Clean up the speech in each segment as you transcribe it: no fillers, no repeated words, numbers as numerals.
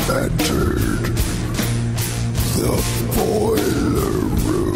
entered the boiler room.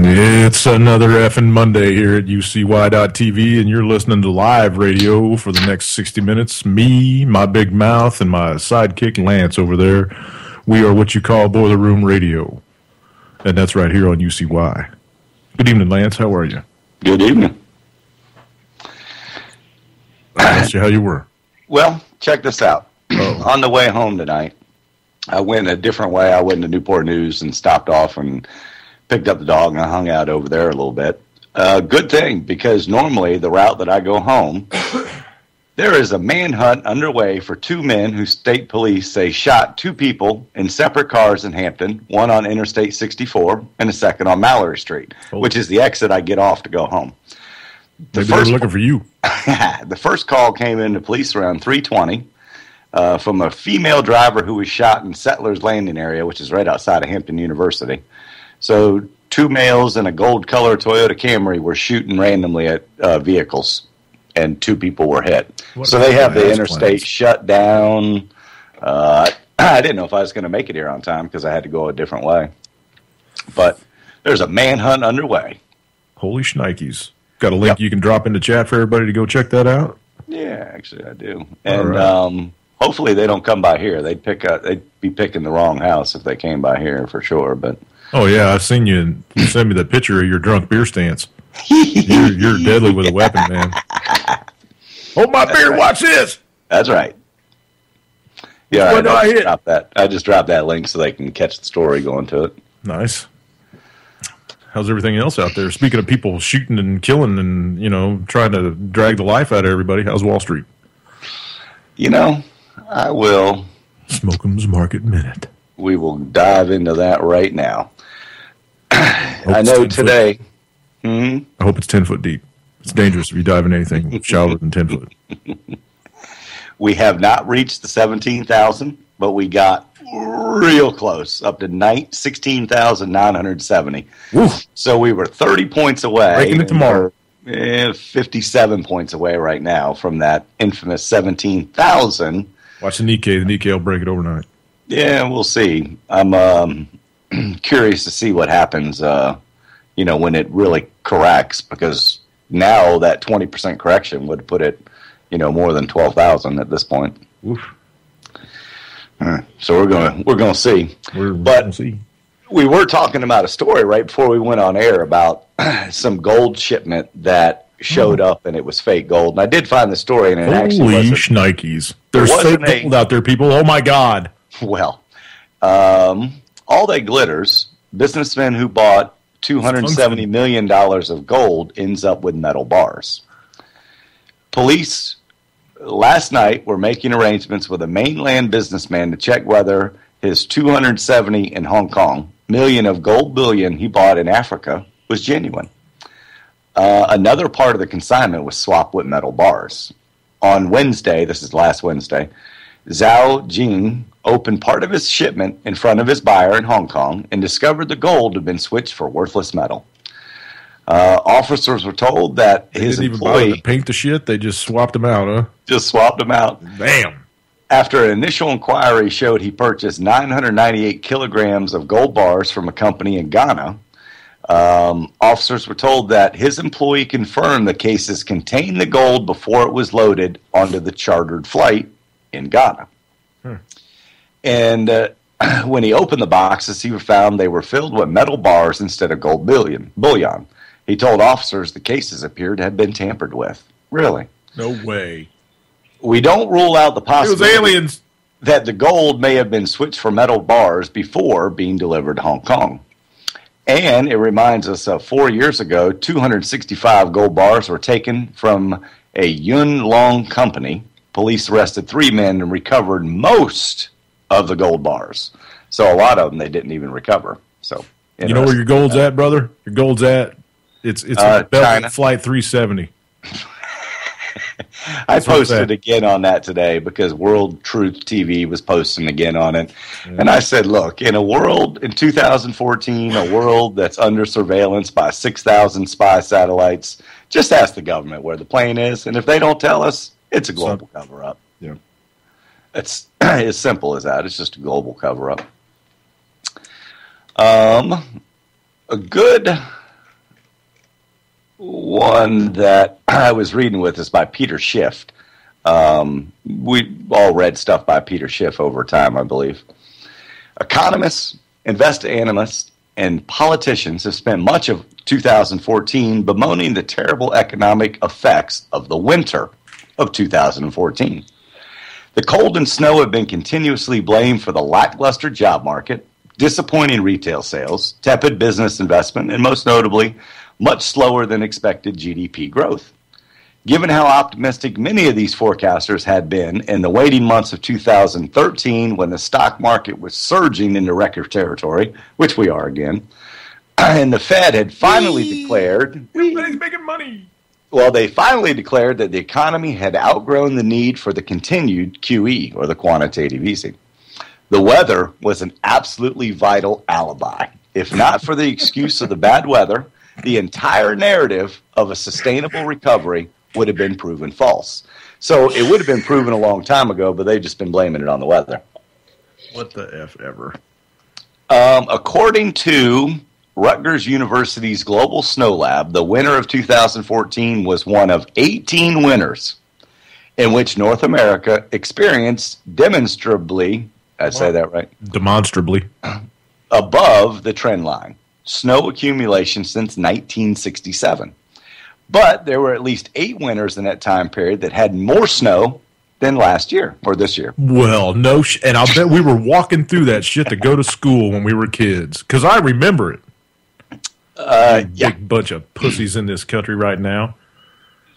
It's another effing Monday here at UCY.TV, and you're listening to live radio for the next 60 minutes. Me, my big mouth, and my sidekick Lance over there. We are what you call Boiler Room Radio, and that's right here on UCY. Good evening, Lance. How are you? Good evening. I asked you how you were. Well, check this out. On the way home tonight, I went a different way. I went to Newport News and stopped off and picked up the dog, and I hung out over there a little bit. Good thing, because normally the route that I go home, there is a manhunt underway for two men who state police say shot two people in separate cars in Hampton, one on Interstate 64 and a second on Mallory Street, which is the exit I get off to go home. Maybe they were looking for you. The first call came into police around 3:20 from a female driver who was shot in Settlers Landing area, which is right outside of Hampton University. So two males in a gold-color Toyota Camry were shooting randomly at vehicles, and two people were hit. So they have the interstate shut down. I didn't know if I was going to make it here on time because I had to go a different way. But there's a manhunt underway. Holy shnikes. Got a link you can drop in the chat for everybody to go check that out? Yeah, actually I do. And hopefully they don't come by here. They'd be picking the wrong house if they came by here for sure, but... Oh, yeah, I've seen you. You sent me that picture of your drunk beer stance. You're deadly with a weapon, man. Hold my beer, watch this. That's right. Yeah, I just dropped that link so they can catch the story going to it. Nice. How's everything else out there? Speaking of people shooting and killing and, trying to drag the life out of everybody, how's Wall Street? I will. Smoke'em's Market Minute. We will dive into that right now. I know today. I hope it's 10 foot deep. It's dangerous if you dive in anything shallower than 10 foot. We have not reached the 17,000, but we got real close, up to 16,970. So we were 30 points away. Breaking it tomorrow. 57 points away right now from that infamous 17,000. Watch the Nikkei. The Nikkei will break it overnight. Yeah, we'll see. I'm curious to see what happens, when it really corrects, because now that 20% correction would put it, more than 12,000 at this point. Oof. So we're gonna see. We're gonna see. We were talking about a story right before we went on air about some gold shipment that showed up and it was fake gold. And I did find the story, and it actually wasn't. Holy shnikes! There's fake gold out there, people. Oh my God! Well, All Day Glitters, businessmen who bought $270 million of gold ends up with metal bars. Police last night were making arrangements with a mainland businessman to check whether his $270 in Hong Kong million of gold bullion he bought in Africa was genuine. Another part of the consignment was swapped with metal bars. On Wednesday, this is last Wednesday, Zhao Jing opened part of his shipment in front of his buyer in Hong Kong and discovered the gold had been switched for worthless metal. Officers were told that his employee... They didn't even bother to paint the shit, they just swapped them out, huh? Just swapped them out. Damn. After an initial inquiry showed he purchased 998 kilograms of gold bars from a company in Ghana, Officers were told that his employee confirmed the cases contained the gold before it was loaded onto the chartered flight in Ghana. And when he opened the boxes, he found they were filled with metal bars instead of gold bullion. He told officers the cases appeared to have been tampered with. Really? No way. We don't rule out the possibility it was aliens. That the gold may have been switched for metal bars before being delivered to Hong Kong. And it reminds us of 4 years ago, 265 gold bars were taken from a Yun Long company. Police arrested 3 men and recovered most of the gold bars. So a lot of them they didn't even recover. So you know where your gold's at, brother? Your gold's at it's China. Flight 370. I posted again on that today because World Truth TV was posting again on it. Yeah. And I said, look, in a world in 2014, a world that's under surveillance by 6,000 spy satellites, just ask the government where the plane is. And if they don't tell us, it's a global cover-up. Yeah. It's as simple as that. It's just a global cover-up. A good one that I was reading with is by Peter Schiff. We all read stuff by Peter Schiff over time, I believe. Economists, investment analysts, and politicians have spent much of 2014 bemoaning the terrible economic effects of the winter of 2014. The cold and snow have been continuously blamed for the lackluster job market, disappointing retail sales, tepid business investment, and most notably, much slower than expected GDP growth. Given how optimistic many of these forecasters had been in the waiting months of 2013 when the stock market was surging into record territory, which we are again, and the Fed had finally declared... Everybody's making money! Well, they finally declared that the economy had outgrown the need for the continued QE, or the quantitative easing. The weather was an absolutely vital alibi. If not for the excuse of the bad weather, the entire narrative of a sustainable recovery would have been proven false. So it would have been proven a long time ago, but they've just been blaming it on the weather. What the F ever? According to Rutgers University's Global Snow Lab, the winter of 2014 was one of 18 winters in which North America experienced demonstrably, say that right? Demonstrably. Above the trend line. Snow accumulation since 1967. But there were at least 8 winters in that time period that had more snow than last year or this year. Well, and I'll bet we were walking through that shit to go to school when we were kids, because I remember it. Big bunch of pussies in this country right now.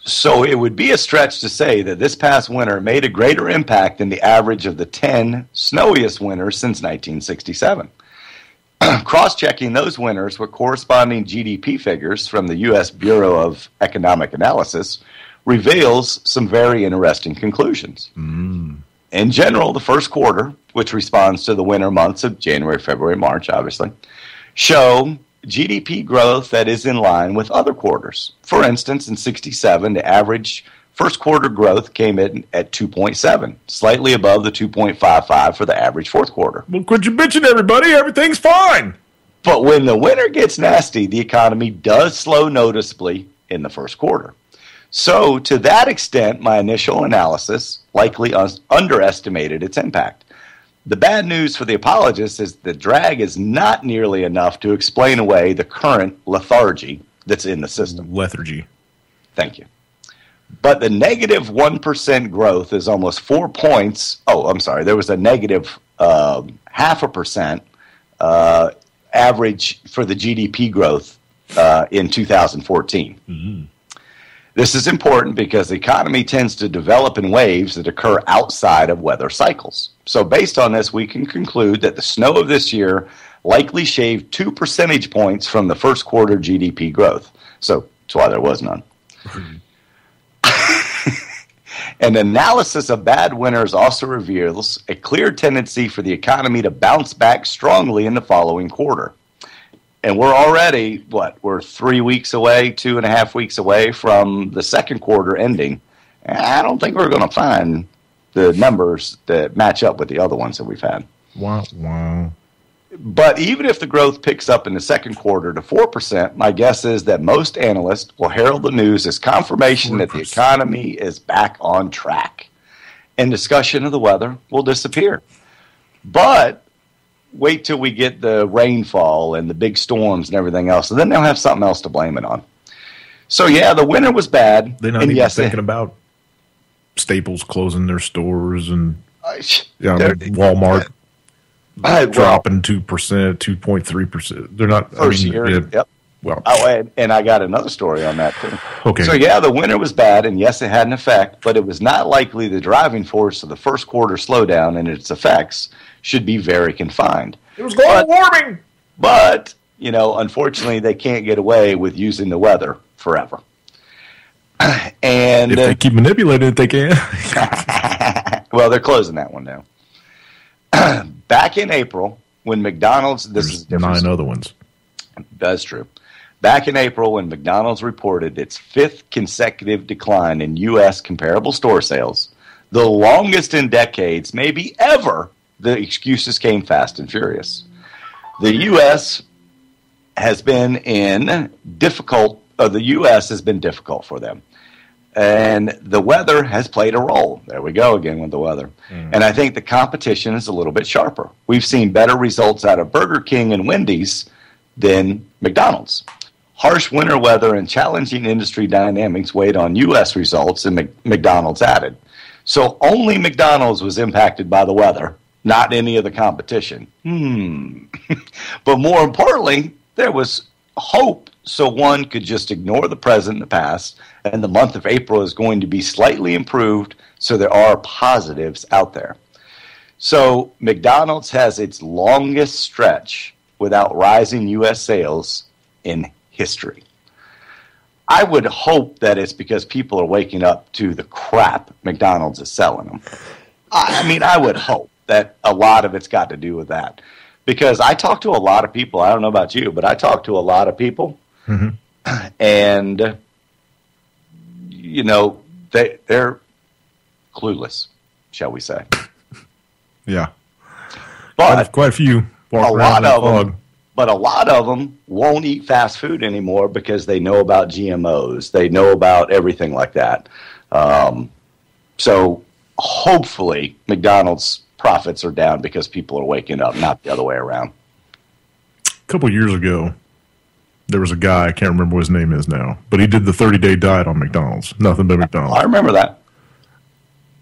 So it would be a stretch to say that this past winter made a greater impact than the average of the 10 snowiest winters since 1967. Cross-checking those winters with corresponding GDP figures from the U.S. Bureau of Economic Analysis reveals some very interesting conclusions. In general, the first quarter, which responds to the winter months of January, February, March, obviously, show GDP growth that is in line with other quarters. For instance, in 67, the average first quarter growth came in at 2.7, slightly above the 2.55 for the average fourth quarter. Well, quit your bitching, everybody. Everything's fine. But when the winter gets nasty, the economy does slow noticeably in the first quarter. So, to that extent, my initial analysis likely underestimated its impact. The bad news for the apologists is the drag is not nearly enough to explain away the current lethargy that's in the system. Lethargy. Thank you. But the negative 1% growth is almost 4 points. Oh, I'm sorry. There was a negative 0.5% average for the GDP growth in 2014. Mm-hmm. This is important because the economy tends to develop in waves that occur outside of weather cycles. So based on this, we can conclude that the snow of this year likely shaved 2 percentage points from the first quarter GDP growth. So that's why there was none. An analysis of bad winters also reveals a clear tendency for the economy to bounce back strongly in the following quarter. And we're already, we're 3 weeks away, 2.5 weeks away from the second quarter ending. And I don't think we're going to find the numbers that match up with the other ones that we've had. Wow. But even if the growth picks up in the second quarter to 4%, my guess is that most analysts will herald the news as confirmation 4%. That the economy is back on track. And discussion of the weather will disappear. But wait till we get the rainfall and the big storms and everything else, and then they'll have something else to blame it on. So, yeah, the winter was bad. They're not even thinking about Staples closing their stores and Walmart dropping 2%, 2.3%. They're not. First year, yep. Well, and I got another story on that, too. Okay. So, yeah, the winter was bad, and yes, it had an effect, but it was not likely the driving force of the first quarter slowdown and its effects should be very confined. It was global warming! But, unfortunately, they can't get away with using the weather forever. And if they keep manipulating it, they can. Well, they're closing that one now. Back in April, when McDonald's... There's 9 other ones. That's true. Back in April, when McDonald's reported its 5th consecutive decline in U.S. comparable store sales, the longest in decades, maybe ever, the excuses came fast and furious. The U.S. has been difficult for them. And the weather has played a role. There we go again with the weather. And I think the competition is a little bit sharper. We've seen better results out of Burger King and Wendy's than McDonald's. Harsh winter weather and challenging industry dynamics weighed on U.S. results, and McDonald's added. So only McDonald's was impacted by the weather, not any of the competition. But more importantly, there was hope, so one could just ignore the present and the past, and the month of April is going to be slightly improved, so there are positives out there. So McDonald's has its longest stretch without rising U.S. sales in history. I would hope that it's because people are waking up to the crap McDonald's is selling them. I would hope that a lot of it's got to do with that. Because I talk to a lot of people, I don't know about you, but I talk to a lot of people, and, they're clueless, shall we say. Yeah. But quite a few. But a lot of them won't eat fast food anymore because they know about GMOs. They know about everything like that. So hopefully McDonald's profits are down because people are waking up, not the other way around. A couple years ago, there was a guy, I can't remember what his name is now, but he did the 30-day diet on McDonald's. Nothing but McDonald's. I remember that.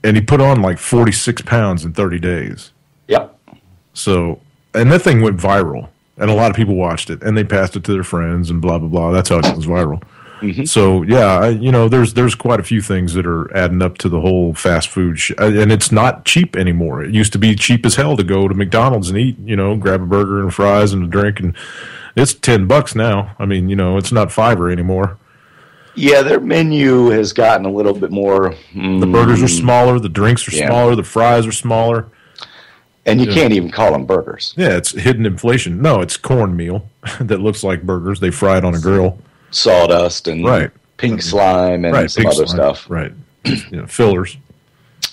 And he put on like 46 pounds in 30 days. Yep. So, and that thing went viral. And a lot of people watched it, and they passed it to their friends, and blah blah blah. That's how it goes viral. So yeah, there's quite a few things that are adding up to the whole fast food, and it's not cheap anymore. It used to be cheap as hell to go to McDonald's and eat, grab a burger and fries and a drink, and it's $10 now. It's not $5 anymore. Yeah, their menu has gotten a little bit more. The burgers are smaller, the drinks are smaller, the fries are smaller. And you can't even call them burgers. Yeah, it's hidden inflation. No, it's cornmeal that looks like burgers. They fry it on a grill. Sawdust and pink slime and some other stuff. Right. Fillers.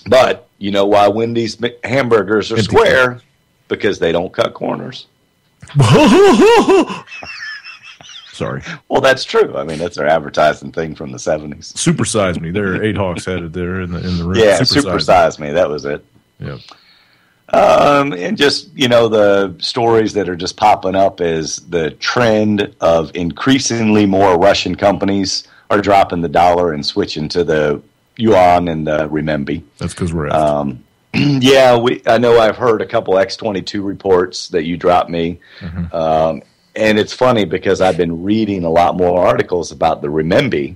But you know why Wendy's hamburgers are square? Because they don't cut corners. Sorry. Well, that's true. That's their advertising thing from the 70s. Supersize Me. There are 8 Hawks headed there in the room. Yeah, Supersize Me. That was it. Yeah. And just, the stories that are just popping up is the trend of increasingly more Russian companies are dropping the dollar and switching to the yuan and the renminbi. That's because we're out. Yeah, I know I've heard a couple X-22 reports that you dropped me. And it's funny because I've been reading a lot more articles about the renminbi.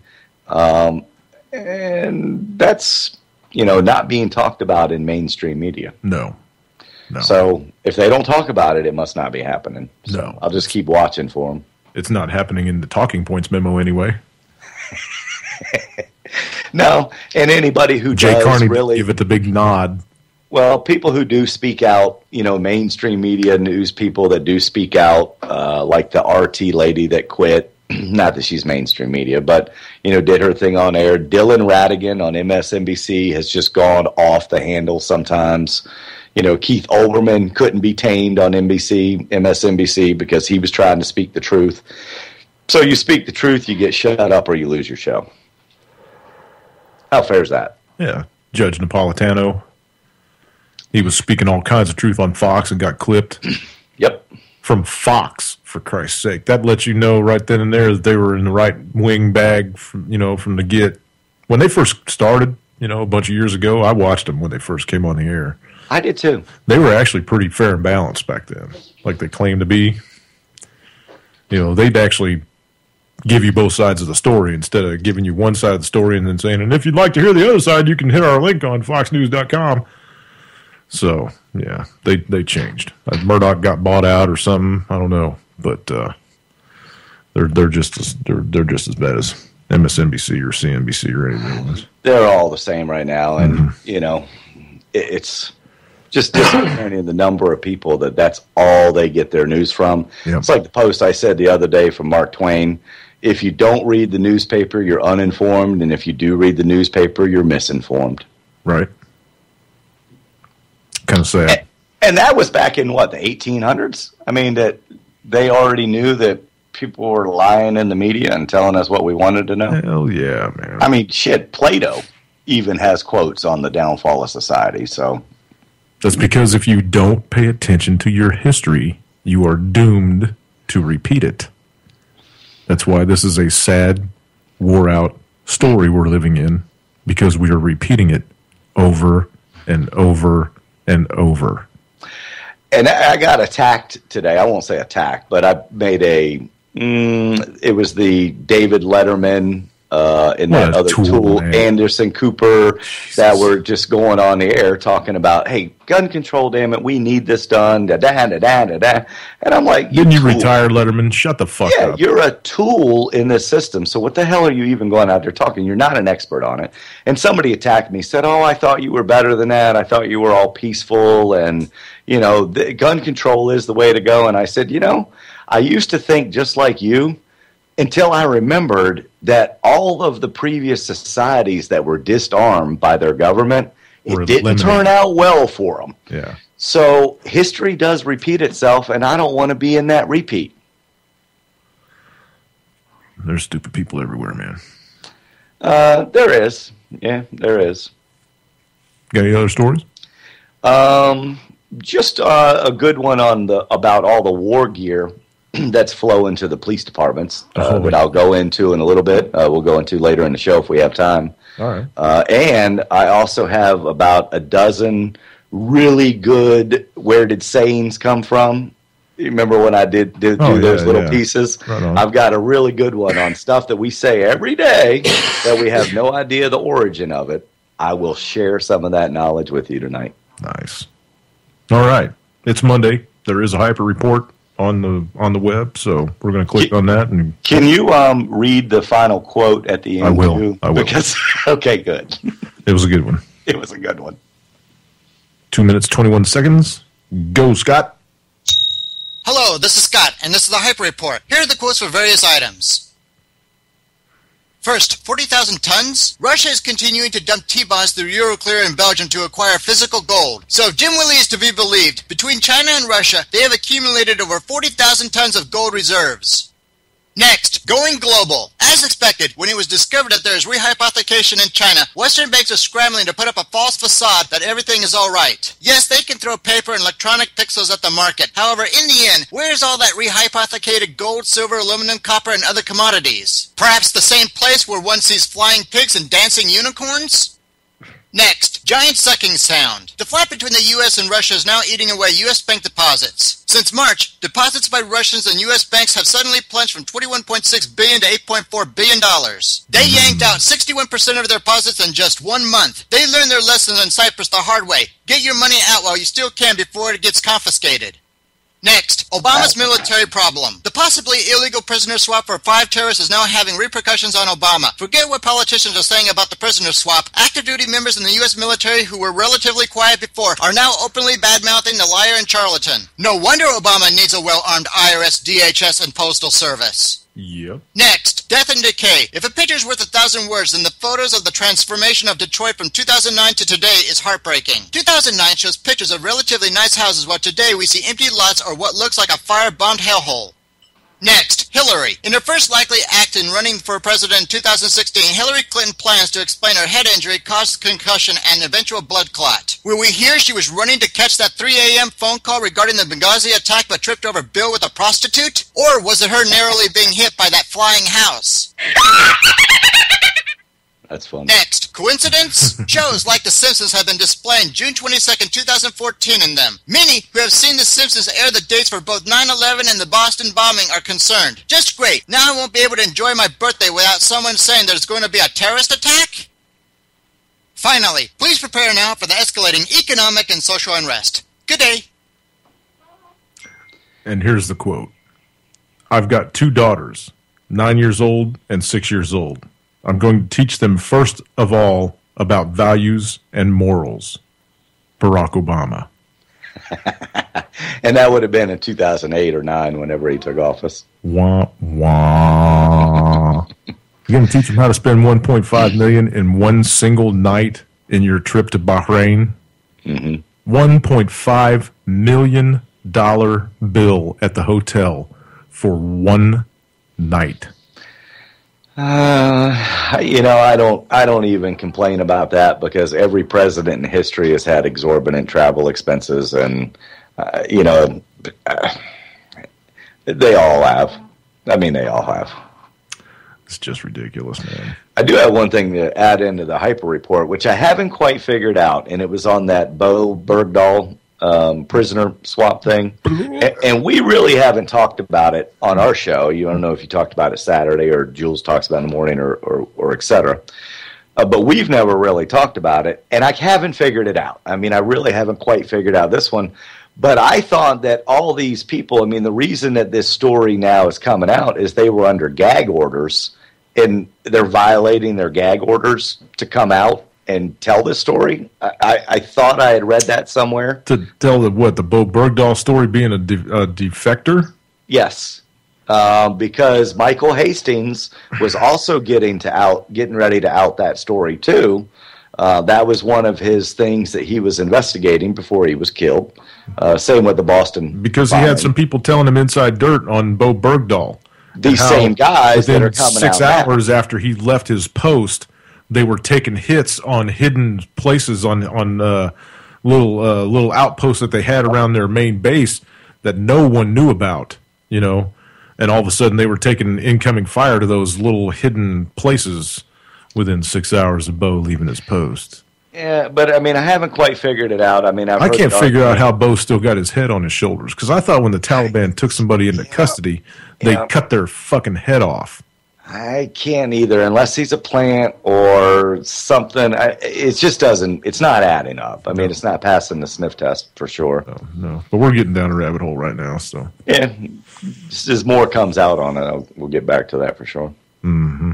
And that's, not being talked about in mainstream media. No. So if they don't talk about it, it must not be happening. So no. I'll just keep watching for them. It's not happening in the talking points memo anyway. No, and anybody who Jay does Carney really give it the big nod. Well, people who do speak out, mainstream media news people that do speak out, like the RT lady that quit. Not that she's mainstream media, but, did her thing on air. Dylan Ratigan on MSNBC has just gone off the handle sometimes. Keith Olbermann couldn't be tamed on MSNBC, because he was trying to speak the truth. So you speak the truth, you get shut up, or you lose your show. How fair is that? Yeah. Judge Napolitano, he was speaking all kinds of truth on Fox and got clipped. Yep. From Fox, for Christ's sake. That lets you know right then and there that they were in the right wing bag from the get. When they first started, a bunch of years ago, I watched them when they first came on the air. I did too. They were actually pretty fair and balanced back then, like they claimed to be. They'd actually give you both sides of the story instead of giving you one side of the story and then saying, and if you'd like to hear the other side, you can hit our link on foxnews.com. So, yeah, they changed. Murdoch got bought out or something. I don't know, but they're just as bad as MSNBC or CNBC or anything else. They're all the same right now, and it's just disappointing the number of people that's all they get their news from. Yep. It's like the post I said the other day from Mark Twain. If you don't read the newspaper, you're uninformed, and if you do read the newspaper, you're misinformed. Right. Kind of sad. And that was back in, the 1800s? I mean, that they already knew that people were lying in the media and telling us what we wanted to know? Hell yeah, man. I mean, shit, Plato even has quotes on the downfall of society, so... That's because if you don't pay attention to your history, you are doomed to repeat it. That's why this is a sad, wore-out story we're living in, because we are repeating it over and over and over. And I got attacked today. I won't say attacked, but I made it was the David Letterman and that other tool Anderson Cooper, that were just going on the air talking about, hey, gun control, damn it, we need this done, da-da-da-da-da-da. And I'm like, didn't you retire, Letterman? Shut the fuck up. Yeah, you're a tool in this system, so what the hell are you even going out there talking? You're not an expert on it. And somebody attacked me, said, I thought you were better than that. I thought you were all peaceful, and, the gun control is the way to go. And I said, I used to think just like you, until I remembered that all of the previous societies that were disarmed by their government, it didn't turn out well for them. Yeah. So history does repeat itself, and I don't want to be in that repeat. There's stupid people everywhere, man. There is. Yeah, there is. Got any other stories? Just a good one on about all the war gear that's flowing to the police departments that I'll go into in a little bit. We'll go into later in the show if we have time. All right. And I also have about a dozen really good where did sayings come from. You remember when I did do those little pieces? Right on. I've got a really good one on stuff that we say every day that we have no idea the origin of it. I will share some of that knowledge with you tonight. Nice. All right. It's Monday. There is a hyper report on the web, so we're going to click on that. And can you read the final quote at the end? I will. Because, okay, good. It was a good one. It was a good one. 2 minutes, 21 seconds. Go, Scott. Hello, this is Scott, and this is the Hyper Report. Here are the quotes for various items. First, 40,000 tons? Russia is continuing to dump T-bonds through Euroclear and Belgium to acquire physical gold. So if Jim Willie is to be believed, between China and Russia, they have accumulated over 40,000 tons of gold reserves. Next, going global. As expected, when it was discovered that there is rehypothecation in China, Western banks are scrambling to put up a false facade that everything is all right. Yes, they can throw paper and electronic pixels at the market. However, in the end, where's all that rehypothecated gold, silver, aluminum, copper, and other commodities? Perhaps the same place where one sees flying pigs and dancing unicorns? Next, giant sucking sound. The fight between the U.S. and Russia is now eating away U.S. bank deposits. Since March, deposits by Russians and U.S. banks have suddenly plunged from $21.6 billion to $8.4 billion. They yanked out 61% of their deposits in just 1 month. They learned their lessons in Cyprus the hard way. Get your money out while you still can before it gets confiscated. Next, Obama's military problem. The possibly illegal prisoner swap for 5 terrorists is now having repercussions on Obama. Forget what politicians are saying about the prisoner swap. Active duty members in the U.S. military who were relatively quiet before are now openly bad-mouthing the liar and charlatan. No wonder Obama needs a well-armed IRS, DHS, and Postal Service. Yep. Next, Death and Decay. If a picture's worth 1,000 words, then the photos of the transformation of Detroit from 2009 to today is heartbreaking. 2009 shows pictures of relatively nice houses, while today we see empty lots or what looks like a fire-bombed hellhole. Next, Hillary. In her first likely act in running for president in 2016, Hillary Clinton plans to explain her head injury caused concussion and eventual blood clot. Will we hear she was running to catch that 3 a.m. phone call regarding the Benghazi attack but tripped over Bill with a prostitute? Or was it her narrowly being hit by that flying house? That's funny. Next, coincidence? Shows like The Simpsons have been displaying June 22nd, 2014 in them. Many who have seen The Simpsons air the dates for both 9/11 and the Boston bombing are concerned. Just great. Now I won't be able to enjoy my birthday without someone saying there's going to be a terrorist attack? Finally, please prepare now for the escalating economic and social unrest. Good day. And here's the quote. I've got 2 daughters, 9 years old and 6 years old. I'm going to teach them first of all about values and morals. Barack Obama. And that would have been in 2008 or 9 whenever he took office. Wah, wah. You're going to teach them how to spend $1.5 million in one single night in your trip to Bahrain? Mm-hmm. $1.5 million bill at the hotel for one night. I don't even complain about that because every president in history has had exorbitant travel expenses, and they all have. I mean, they all have. It's just ridiculous, man. I do have one thing to add into the Hyper Report, which I haven't quite figured out, and it was on that Bo Bergdahl prisoner swap thing, and we really haven't talked about it on our show. You don't know if you talked about it Saturday or Jules talks about it in the morning or et cetera. But we've never really talked about it, and I haven't figured it out. I mean, I really haven't quite figured out this one. But I thought that all these people, I mean, the reason that this story now is coming out is they were under gag orders, and they're violating their gag orders to come out and tell this story. I thought I had read that somewhere. To tell the Bo Bergdahl story being a defector? Yes. Because Michael Hastings was also getting ready to out that story too. That was one of his things that he was investigating before he was killed. Same with the Boston because bombing. He had some people telling him inside dirt on Bo Bergdahl. These same guys that are coming out 6 hours after he left his post, they were taking hits on hidden places on little outposts that they had around their main base that no one knew about, and all of a sudden they were taking incoming fire to those little hidden places within 6 hours of Bo leaving his post. Yeah, but I mean, I haven't quite figured it out. I mean, I can't figure out how Bo still got his head on his shoulders, because I thought when the Taliban took somebody into custody, they cut their fucking head off. I can't either, unless he's a plant or something. It just doesn't. It's not adding up. I mean, it's not passing the sniff test for sure. No. But we're getting down a rabbit hole right now. So yeah, just as more comes out on it, we'll get back to that for sure. Mm-hmm.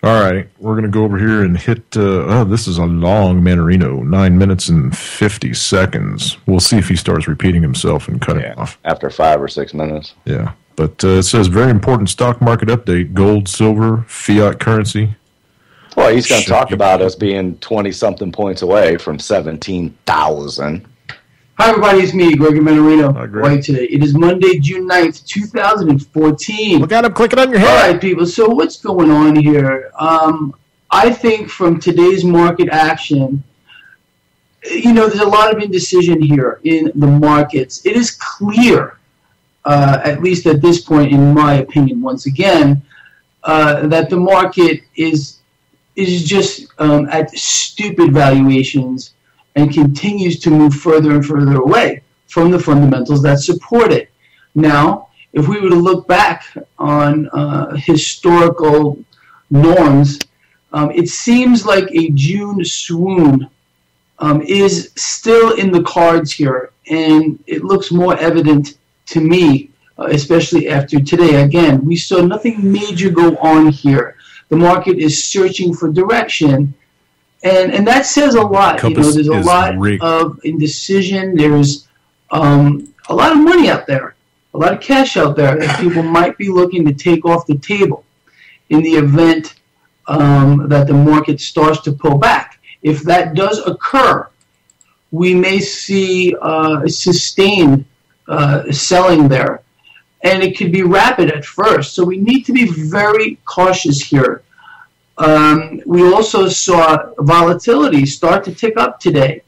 All right, we're going to go over here and hit. This is a long Manarino, 9 minutes and 50 seconds. We'll see if he starts repeating himself and cut it off after 5 or 6 minutes. Yeah. But it says very important stock market update: gold, silver, fiat currency. Well, he's going to talk about us being 20-something points away from 17,000. Hi, everybody. It's me, Gregory Manarino. Right today. It is Monday, June 9th, 2014. Look at him. Click it on your head. All right, people. So what's going on here? I think from today's market action, there's a lot of indecision here in the markets. It is clear, at least at this point, in my opinion, once again, that the market is just at stupid valuations and continues to move further and further away from the fundamentals that support it. Now, if we were to look back on historical norms, it seems like a June swoon is still in the cards here, and it looks more evident to me, especially after today. Again, we saw nothing major go on here. The market is searching for direction, and that says a lot. There's a lot of indecision. There's a lot of money out there. a lot of cash out there that people might be looking to take off the table in the event that the market starts to pull back. If that does occur, we may see sustained selling there. And it could be rapid at first. So we need to be very cautious here. We also saw volatility start to tick up today.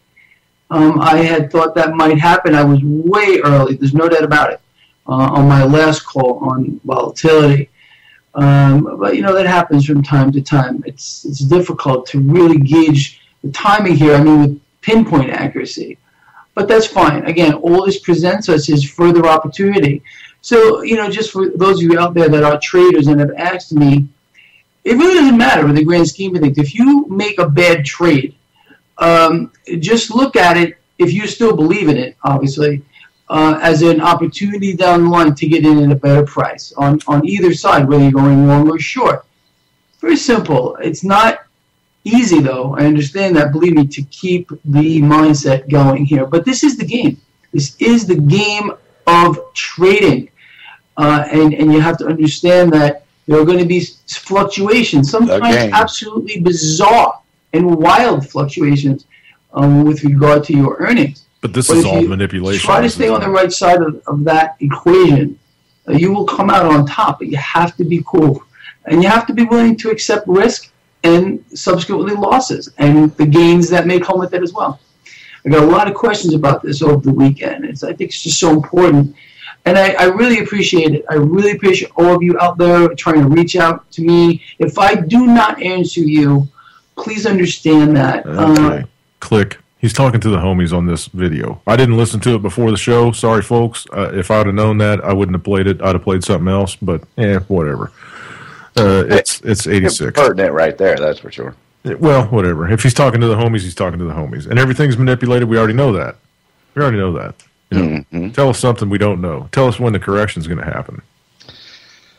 I had thought that might happen. I was way early. There's no doubt about it on my last call on volatility. But, you know, that happens from time to time. It's difficult to really gauge the timing here, with pinpoint accuracy. But that's fine. Again, all this presents us is further opportunity. So, just for those of you out there that are traders and have asked me, it really doesn't matter in the grand scheme of things. If you make a bad trade, just look at it, if you still believe in it, obviously, as an opportunity down the line to get in at a better price on either side, whether you're going long or short. Very simple. It's not easy, though. I understand that, believe me, to keep the mindset going here. But this is the game. This is the game of trading. And you have to understand that there are going to be fluctuations, sometimes absolutely bizarre and wild fluctuations with regard to your earnings. But this is all manipulation. Try to stay on the right side of that equation. You will come out on top, but you have to be cool. And you have to be willing to accept risk and subsequently losses and the gains that may come with it as well. I got a lot of questions about this over the weekend. I think it's just so important. And I really appreciate it. I really appreciate all of you out there trying to reach out to me. If I do not answer you, please understand that. Okay. Click. He's talking to the homies on this video. I didn't listen to it before the show. Sorry, folks. If I'd have known that, I wouldn't have played it. I'd have played something else. But, whatever. It's 86. It's pertinent right there, that's for sure. Well, whatever. If he's talking to the homies, he's talking to the homies. And everything's manipulated. We already know that. Tell us something we don't know. Tell us when the correction's going to happen.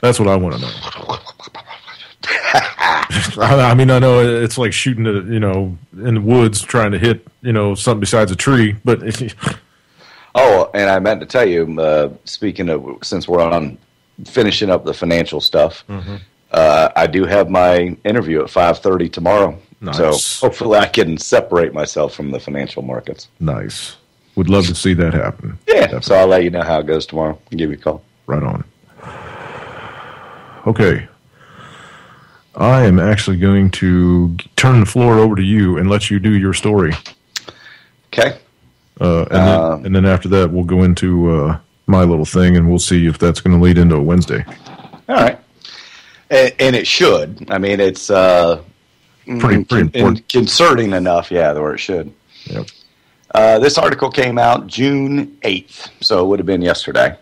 That's what I want to know. I know it's like shooting at, in the woods trying to hit, something besides a tree. But oh, and I meant to tell you, speaking of, since we're on finishing up the financial stuff, I do have my interview at 5:30 tomorrow. Nice. So hopefully I can separate myself from the financial markets. Nice. Would love to see that happen. Yeah, definitely. So I'll let you know how it goes tomorrow and give you a call. Right on. Okay. I am actually going to turn the floor over to you and let you do your story. Okay. And then after that, we'll go into my little thing, and we'll see if that's going to lead into a Wednesday. All right. And it should. It's pretty important. Concerning enough, where it should. Yep. This article came out June 8th, so it would have been yesterday.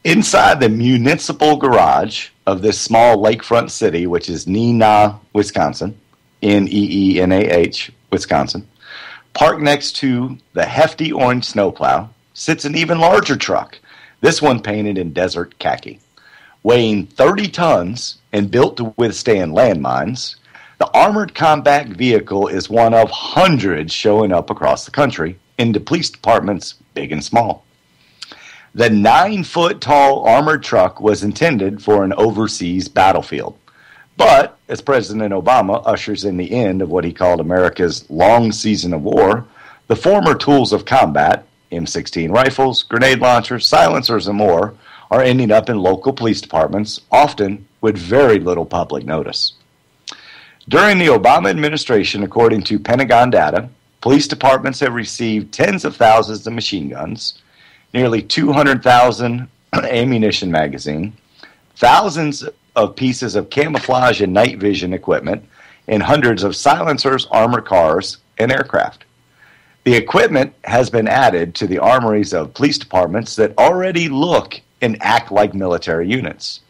Inside the municipal garage of this small lakefront city, which is Neenah, Wisconsin, Neenah, Wisconsin, parked next to the hefty orange snowplow, sits an even larger truck, this one painted in desert khaki. Weighing 30 tons and built to withstand landmines, the armored combat vehicle is one of hundreds showing up across the country in the police departments, big and small. The 9-foot-tall armored truck was intended for an overseas battlefield. But as President Obama ushers in the end of what he called America's long season of war, the former tools of combat, M16 rifles, grenade launchers, silencers, and more, are ending up in local police departments, often with very little public notice. During the Obama administration, according to Pentagon data, police departments have received tens of thousands of machine guns, nearly 200,000 ammunition magazines, thousands of pieces of camouflage and night vision equipment, and hundreds of silencers, armored cars, and aircraft. The equipment has been added to the armories of police departments that already look and act like military units.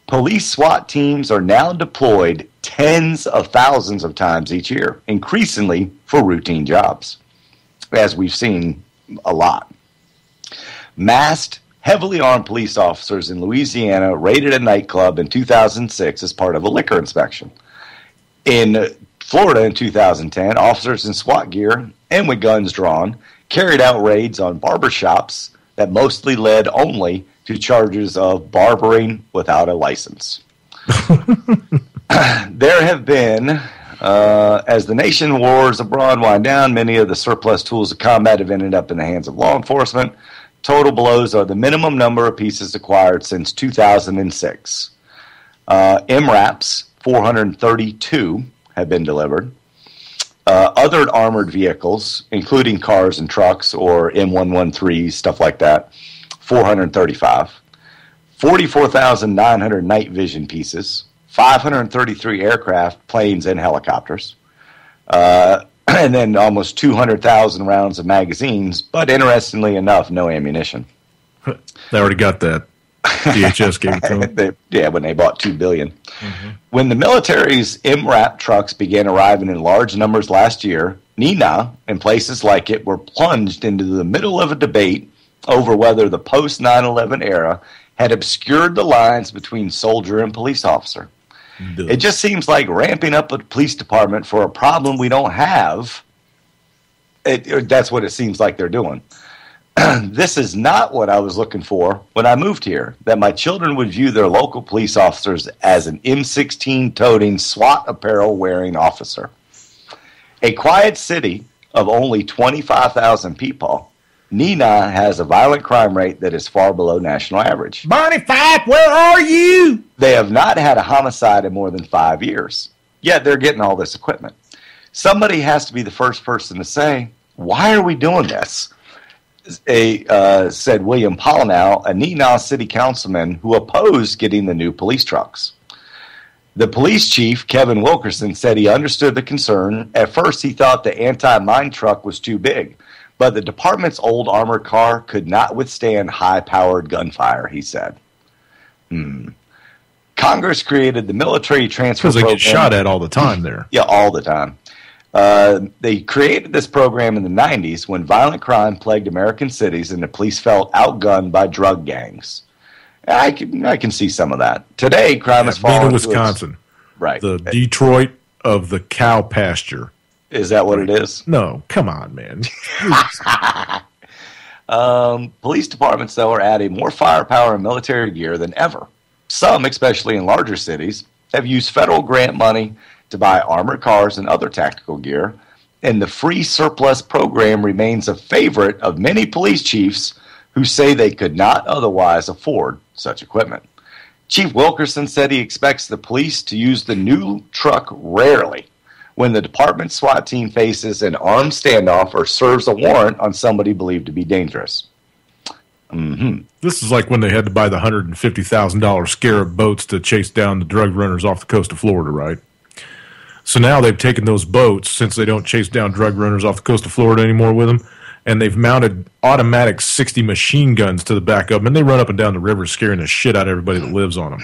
Police SWAT teams are now deployed tens of thousands of times each year, increasingly for routine jobs, as we've seen a lot. Masked, heavily armed police officers in Louisiana raided a nightclub in 2006 as part of a liquor inspection. In Florida in 2010, officers in SWAT gear and with guns drawn carried out raids on barbershops that mostly led only to charges of barbering without a license. There have been, as the nation wars abroad wind down, many of the surplus tools of combat have ended up in the hands of law enforcement. Total blows are the minimum number of pieces acquired since 2006. MRAPs, 432, have been delivered. Other armored vehicles, including cars and trucks or M113s, stuff like that, 435. 44,900 night vision pieces, 533 aircraft, planes, and helicopters, and then almost 200,000 rounds of magazines, but interestingly enough, no ammunition. They already got that. DHS gave it to them. When they bought $2 billion. Mm-hmm. When the military's MRAP trucks began arriving in large numbers last year, Neenah and places like it were plunged into the middle of a debate over whether the post-9/11 era had obscured the lines between soldier and police officer. Duh. It just seems like ramping up a police department for a problem we don't have. That's what it seems like they're doing. This is not what I was looking for when I moved here, that my children would view their local police officers as an M16-toting, SWAT apparel-wearing officer. A quiet city of only 25,000 people, Neenah has a violent crime rate that is far below national average. Barney Fife, where are you? They have not had a homicide in more than 5 years, yet they're getting all this equipment. Somebody has to be the first person to say, why are we doing this? Said William Pollnow, a Neenah city councilman who opposed getting the new police trucks. The police chief, Kevin Wilkerson, said he understood the concern. At first, he thought the anti-mine truck was too big, but the department's old armored car could not withstand high-powered gunfire, he said. Congress created the military transfer program. Because they get shot at all the time there. Yeah, all the time. They created this program in the 90s when violent crime plagued American cities and the police felt outgunned by drug gangs. I can see some of that. Today, crime is falling into Wisconsin. Right. The Detroit of the cow pasture. Is that what it is? No, come on, man. Police departments, though, are adding more firepower and military gear than ever. Some, especially in larger cities, have used federal grant money to buy armored cars and other tactical gear, and the free surplus program remains a favorite of many police chiefs who say they could not otherwise afford such equipment. Chief Wilkerson said he expects the police to use the new truck rarely when the department's SWAT team faces an armed standoff or serves a warrant on somebody believed to be dangerous. Mm-hmm. This is like when they had to buy the $150,000 Scarab boats to chase down the drug runners off the coast of Florida, right? So now they've taken those boats, since they don't chase down drug runners off the coast of Florida anymore with them, and they've mounted automatic 60 machine guns to the back of them, and they run up and down the river scaring the shit out of everybody that lives on them.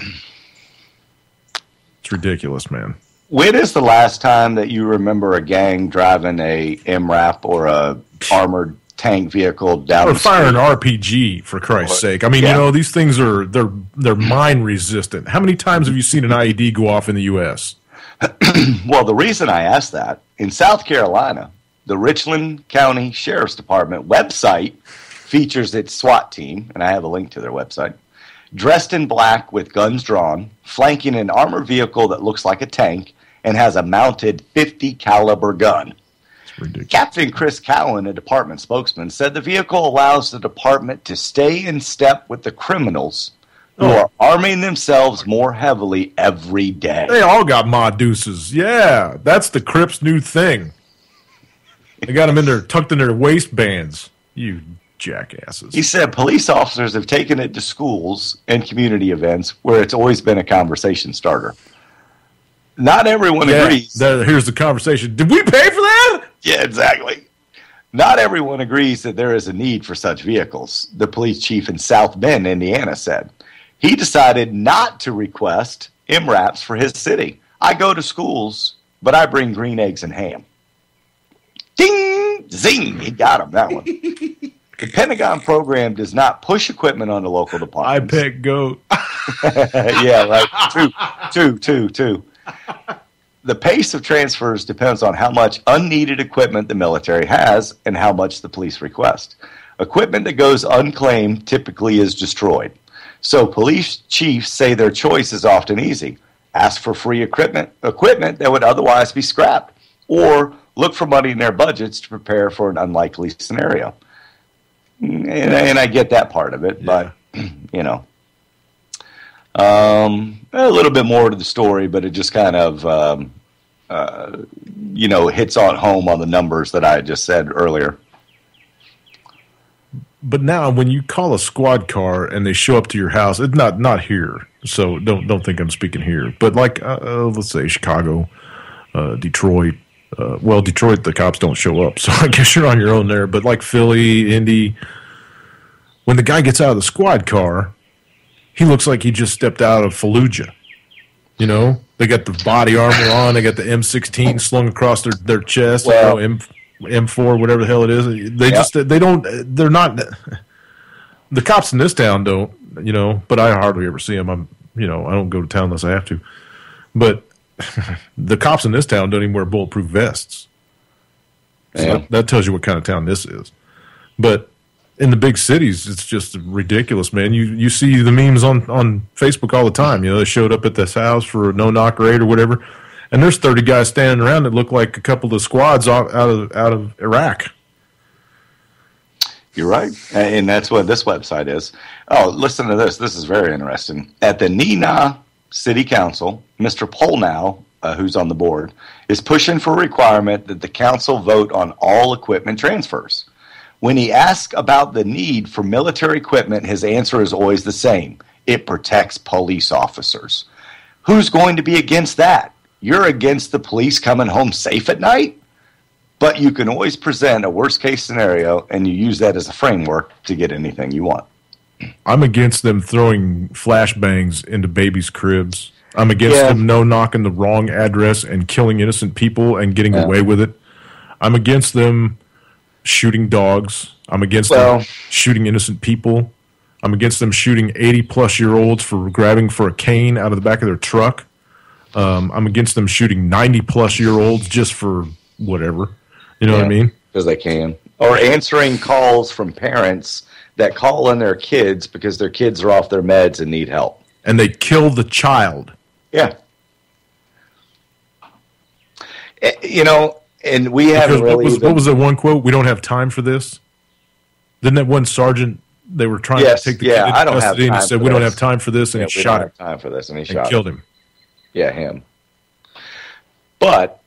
It's ridiculous, man. When is the last time that you remember a gang driving a MRAP or a armored tank vehicle down or the fire an RPG, for Christ's sake? I mean, you know, these things are they're mine resistant. How many times have you seen an IED go off in the U.S.? Well, the reason I asked that, in South Carolina, the Richland County Sheriff's Department website features its SWAT team, and I have a link to their website, dressed in black with guns drawn, flanking an armored vehicle that looks like a tank and has a mounted .50 caliber gun. Captain Chris Cowan, a department spokesman, said the vehicle allows the department to stay in step with the criminals who are arming themselves more heavily every day. They all got Ma Deuces. Yeah, that's the Crips' new thing. They got them in there, tucked in their waistbands. You jackasses. He said police officers have taken it to schools and community events where it's always been a conversation starter. Not everyone agrees. Here's the conversation. Did we pay for that? Yeah, exactly. Not everyone agrees that there is a need for such vehicles, the police chief in South Bend, Indiana, said. He decided not to request MRAPs for his city. I go to schools, but I bring green eggs and ham. Ding! Zing! He got him, that one. The Pentagon program does not push equipment on the local departments. I pet goat. Yeah, right. Two. The the pace of transfers depends on how much unneeded equipment the military has and how much the police request. Equipment that goes unclaimed typically is destroyed. So police chiefs say their choice is often easy. Ask for free equipment that would otherwise be scrapped, or look for money in their budgets to prepare for an unlikely scenario. And I get that part of it, but, you know. A little bit more to the story, but it just kind of, you know, hits on home on the numbers that I just said earlier. But now, when you call a squad car and they show up to your house, it's not here, so don't think I'm speaking here. But like, let's say Chicago, Detroit. Well, Detroit, the cops don't show up, so I guess you're on your own there. But like Philly, Indy, when the guy gets out of the squad car, he looks like he just stepped out of Fallujah. You know, they got the body armor on, they got the M16 slung across their chest. Well, you know, M4, whatever the hell it is. They're not. The cops in this town don't, you know, but I hardly ever see them. I don't go to town unless I have to. But the cops in this town don't even wear bulletproof vests. So that tells you what kind of town this is. But in the big cities, it's just ridiculous, man. You see the memes on Facebook all the time. You know, they showed up at this house for a no-knock raid or whatever, and there's 30 guys standing around that look like a couple of squads out of Iraq. You're right, and that's what this website is. Oh, listen to this. This is very interesting. At the Neenah City Council, Mr. Polnow, who's on the board, is pushing for a requirement that the council vote on all equipment transfers. When he asks about the need for military equipment, his answer is always the same. It protects police officers. Who's going to be against that? You're against the police coming home safe at night? But you can always present a worst-case scenario, and you use that as a framework to get anything you want. I'm against them throwing flashbangs into babies' cribs. I'm against them no-knocking the wrong address and killing innocent people and getting away with it. I'm against them shooting dogs. I'm against them shooting innocent people. I'm against them shooting 80-plus-year-olds for grabbing for a cane out of the back of their truck. I'm against them shooting 90-plus-year-olds just for whatever. You know what I mean? Because they can. Or answering calls from parents that call in their kids because their kids are off their meds and need help. And they kill the child. Yeah. You know, and we haven't really... What was that one quote? We don't have time for this? Didn't that one sergeant... They were trying to take the kid into custody, and he said, "We don't have time for this," and he shot him. Time for this, and he killed him. Yeah, him. But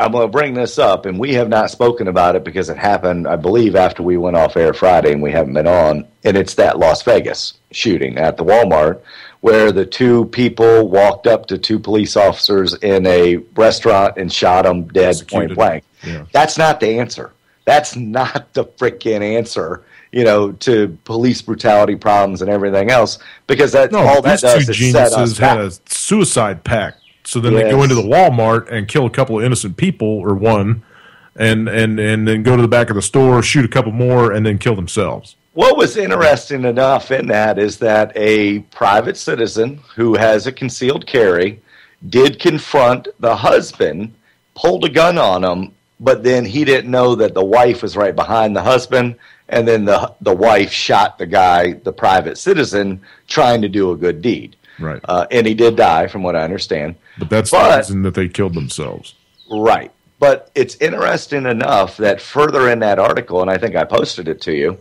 I'm going to bring this up, and we have not spoken about it because it happened, I believe, after we went off air Friday, and we haven't been on. And it's that Las Vegas shooting at the Walmart, where the two people walked up to two police officers in a restaurant and shot them dead point blank. Yeah. That's not the answer. That's not the freaking answer. You know, to police brutality problems and everything else, because all that does is set us back. Had a suicide pact, so then they go into the Walmart and kill a couple of innocent people, or one, and then go to the back of the store, shoot a couple more, and then kill themselves. What was interesting enough in that is that a private citizen who has a concealed carry did confront the husband, pulled a gun on him, but then he didn't know that the wife was right behind the husband. And then the wife shot the guy, the private citizen, trying to do a good deed. Right. And he did die, from what I understand. But that's the reason that they killed themselves. Right. But it's interesting enough that further in that article, and I think I posted it to you,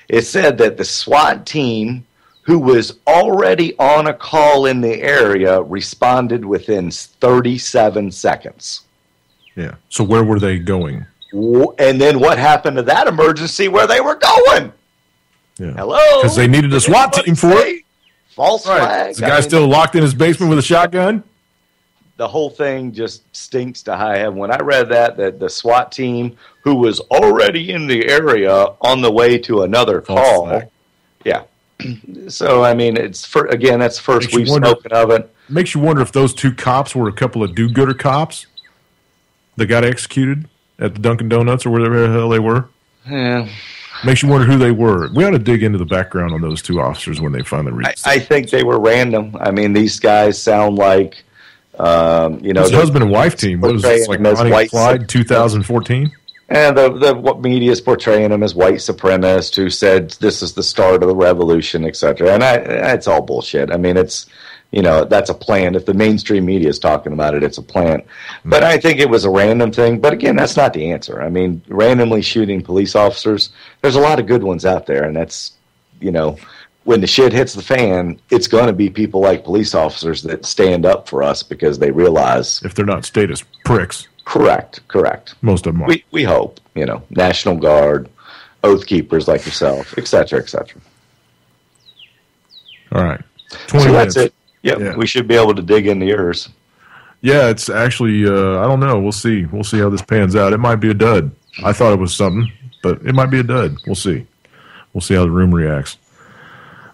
it said that the SWAT team, who was already on a call in the area, responded within 37 seconds. Yeah. So where were they going? And then what happened to that emergency where they were going? Yeah. Hello? Because they needed a SWAT team for it. False flag. Is the guy still locked in his basement with a shotgun? The whole thing just stinks to high heaven. When I read that the SWAT team, who was already in the area on the way to another call. Yeah. So, I mean, that's the first we've spoken of it. Makes you wonder if those two cops were a couple of do-gooder cops that got executed at the Dunkin' Donuts or wherever the hell they were. Yeah. Makes you wonder who they were. We ought to dig into the background on those two officers when they finally reached. I think they were random. I mean, these guys sound like His husband and wife team. What was this, like Bonnie and Clyde 2014? And the media is portraying him as white supremacist who said this is the start of the revolution, etc. And it's all bullshit. I mean, it's, that's a plant. If the mainstream media is talking about it, it's a plant. But I think it was a random thing. But again, that's not the answer. I mean, randomly shooting police officers, there's a lot of good ones out there. And that's, when the shit hits the fan, it's going to be people like police officers that stand up for us because they realize. If they're not status pricks. Correct. Most of them are. We hope, National Guard, Oath Keepers like yourself, et cetera, et cetera. All right. 20 minutes. That's it. Yep. Yeah, we should be able to dig into yours. Yeah, it's actually, I don't know. We'll see. We'll see how this pans out. It might be a dud. I thought it was something, but it might be a dud. We'll see. We'll see how the room reacts.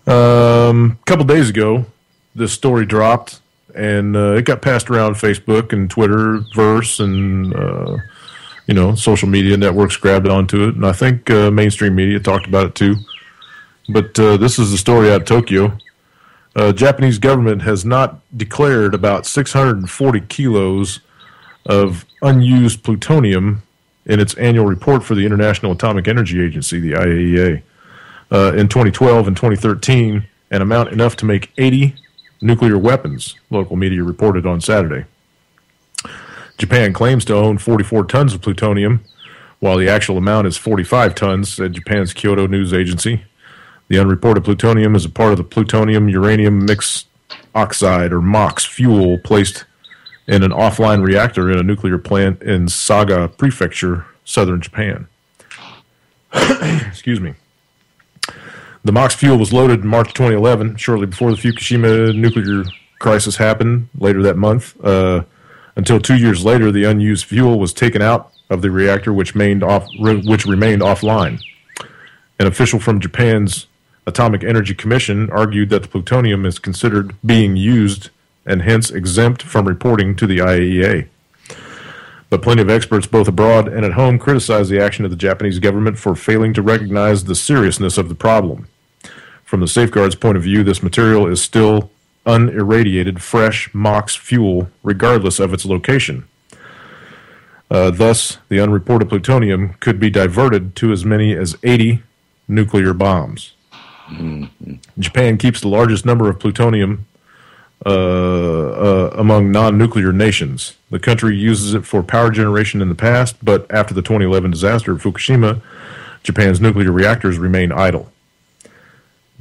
A couple days ago, this story dropped. And it got passed around Facebook and Twitterverse and, social media networks grabbed onto it. And I think mainstream media talked about it too. But this is the story out of Tokyo. Japanese government has not declared about 640 kilos of unused plutonium in its annual report for the International Atomic Energy Agency, the IAEA. In 2012 and 2013, an amount enough to make 80 nuclear weapons, local media reported on Saturday. Japan claims to own 44 tons of plutonium, while the actual amount is 45 tons, said Japan's Kyoto News Agency. The unreported plutonium is a part of the plutonium-uranium mixed oxide, or MOX, fuel placed in an offline reactor in a nuclear plant in Saga Prefecture, southern Japan. Excuse me. The MOX fuel was loaded in March 2011, shortly before the Fukushima nuclear crisis happened later that month. Until 2 years later, the unused fuel was taken out of the reactor, which remained offline. An official from Japan's Atomic Energy Commission argued that the plutonium is considered being used and hence exempt from reporting to the IAEA. But plenty of experts, both abroad and at home, criticize the action of the Japanese government for failing to recognize the seriousness of the problem. From the safeguards point of view, this material is still unirradiated, fresh MOX fuel, regardless of its location. Thus, the unreported plutonium could be diverted to as many as 80 nuclear bombs. Mm-hmm. Japan keeps the largest number of plutonium among non-nuclear nations. The country uses it for power generation in the past, but after the 2011 disaster at Fukushima, Japan's nuclear reactors remain idle.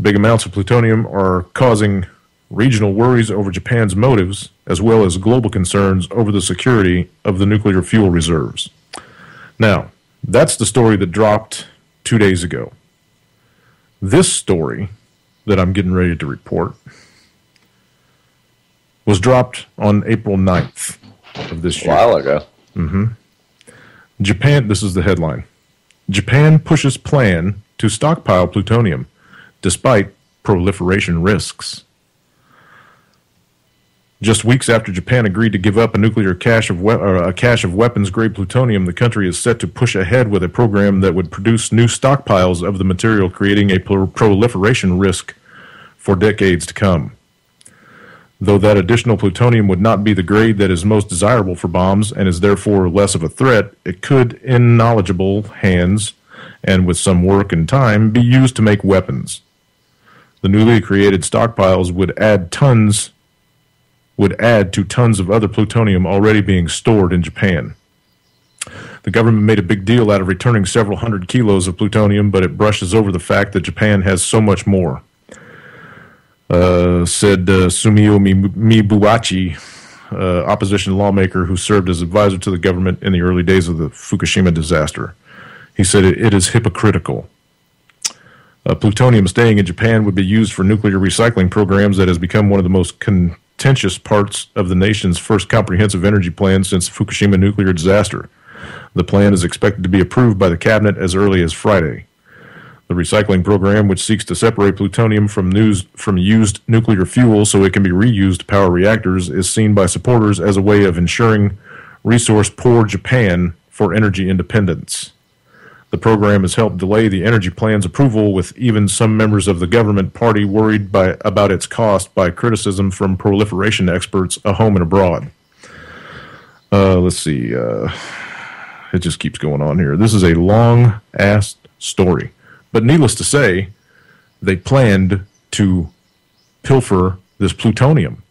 Big amounts of plutonium are causing regional worries over Japan's motives, as well as global concerns over the security of the nuclear fuel reserves. Now, that's the story that dropped 2 days ago. This story that I'm getting ready to report was dropped on April 9th of this year. A while ago. Mm-hmm. Japan, this is the headline. Japan pushes plan to stockpile plutonium despite proliferation risks. Just weeks after Japan agreed to give up a nuclear cache of weapons-grade plutonium, the country is set to push ahead with a program that would produce new stockpiles of the material, creating a proliferation risk for decades to come. Though that additional plutonium would not be the grade that is most desirable for bombs and is therefore less of a threat, it could, in knowledgeable hands and with some work and time, be used to make weapons. The newly created stockpiles would add to tons of other plutonium already being stored in Japan. The government made a big deal out of returning several hundred kilos of plutonium, but it brushes over the fact that Japan has so much more. Said Sumio Mibuachi, opposition lawmaker who served as advisor to the government in the early days of the Fukushima disaster. He said it is hypocritical. Plutonium staying in Japan would be used for nuclear recycling programs that has become one of the most contentious parts of the nation's first comprehensive energy plan since the Fukushima nuclear disaster. The plan is expected to be approved by the cabinet as early as Friday. The recycling program, which seeks to separate plutonium from used nuclear fuel so it can be reused to power reactors, is seen by supporters as a way of ensuring resource-poor Japan for energy independence. The program has helped delay the energy plan's approval, with even some members of the government party worried about its cost by criticism from proliferation experts at home and abroad. Let's see. It just keeps going on here. This is a long-ass story. But needless to say, they planned to pilfer this plutonium.